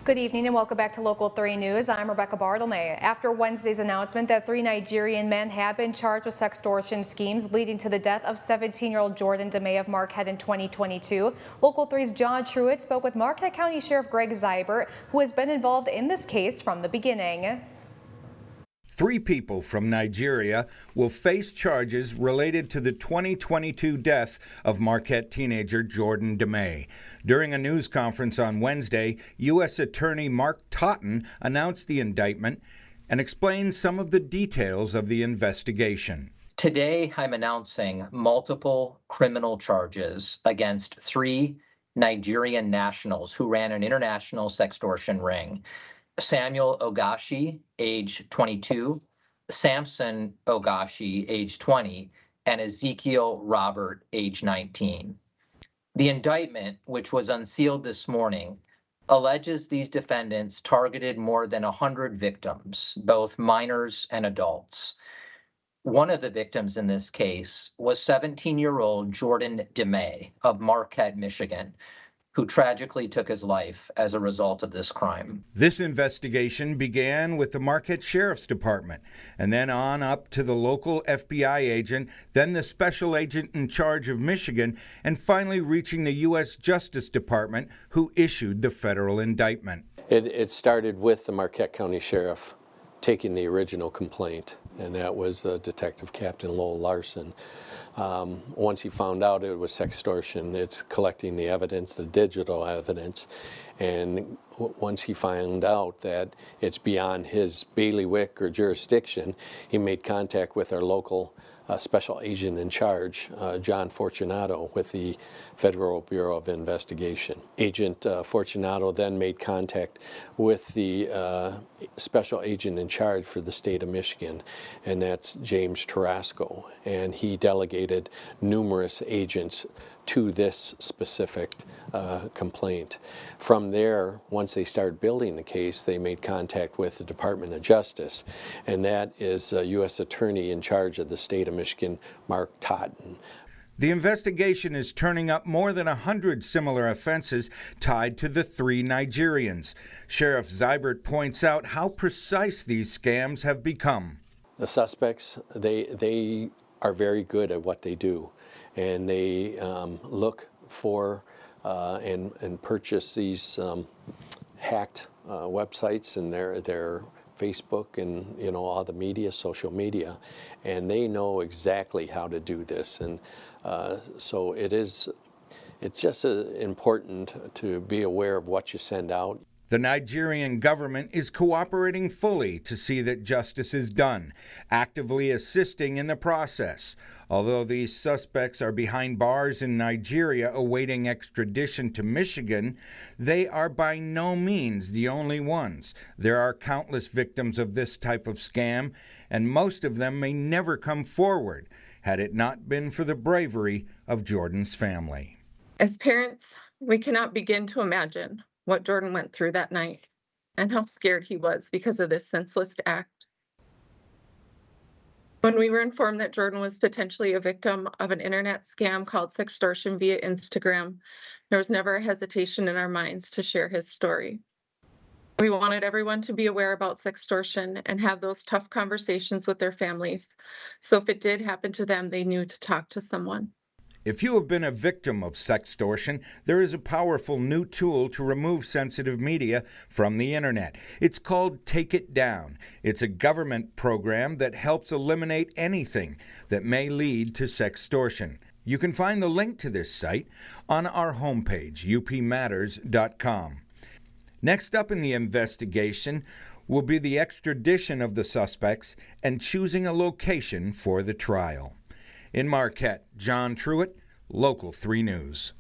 Good evening and welcome back to Local 3 News. I'm Rebecca Bartlemay. After Wednesday's announcement that 3 Nigerian men have been charged with sextortion schemes leading to the death of 17-year-old Jordan DeMay of Marquette in 2022, Local 3's John Truitt spoke with Marquette County Sheriff Greg Zybert, who has been involved in this case from the beginning. 3 people from Nigeria will face charges related to the 2022 death of Marquette teenager Jordan DeMay. During a news conference on Wednesday, U.S. Attorney Mark Totten announced the indictment and explained some of the details of the investigation. Today, I'm announcing multiple criminal charges against 3 Nigerian nationals who ran an international sextortion ring. Samuel Ogashi, age 22, Samson Ogashi, age 20, and Ezekiel Robert, age 19. The indictment, which was unsealed this morning, alleges these defendants targeted more than 100 victims, both minors and adults. One of the victims in this case was 17-year-old Jordan DeMay of Marquette, Michigan, who tragically took his life as a result of this crime. This investigation began with the Marquette Sheriff's Department, and then on up to the local FBI agent, then the special agent in charge of Michigan, and finally reaching the U.S. Justice Department, who issued the federal indictment. It started with the Marquette County Sheriff taking the original complaint, and that was Detective Captain Lowell Larson. Once he found out it was sextortion, it's collecting the evidence, the digital evidence, and once he found out that it's beyond his bailiwick or jurisdiction, he made contact with our local special agent in charge, John Fortunato, with the Federal Bureau of Investigation. Agent Fortunato then made contact with the special agent in charge for the state of Michigan, and that's James Tarasco, and he delegated numerous agents to this specific complaint. From there, once they started building the case, they made contact with the Department of Justice, and that is U.S. Attorney in charge of the state of Michigan, Mark Totten. The investigation is turning up more than 100 similar offenses tied to the 3 Nigerians. Sheriff Zybert points out how precise these scams have become. The suspects, they are very good at what they do, and they look for and purchase these hacked websites and their Facebook and all the media, social media, and they know exactly how to do this. And so it's just important to be aware of what you send out. The Nigerian government is cooperating fully to see that justice is done, actively assisting in the process. Although these suspects are behind bars in Nigeria awaiting extradition to Michigan, they are by no means the only ones. There are countless victims of this type of scam, and most of them may never come forward had it not been for the bravery of Jordan's family. As parents, we cannot begin to imagine what Jordan went through that night and how scared he was because of this senseless act. When we were informed that Jordan was potentially a victim of an internet scam called Sextortion via Instagram, there was never a hesitation in our minds to share his story. We wanted everyone to be aware about sextortion and have those tough conversations with their families, so if it did happen to them, they knew to talk to someone. If you have been a victim of sextortion, there is a powerful new tool to remove sensitive media from the internet. It's called Take It Down. It's a government program that helps eliminate anything that may lead to sextortion. You can find the link to this site on our homepage, upmatters.com. Next up in the investigation will be the extradition of the suspects and choosing a location for the trial. In Marquette, John Truitt, Local 3 News.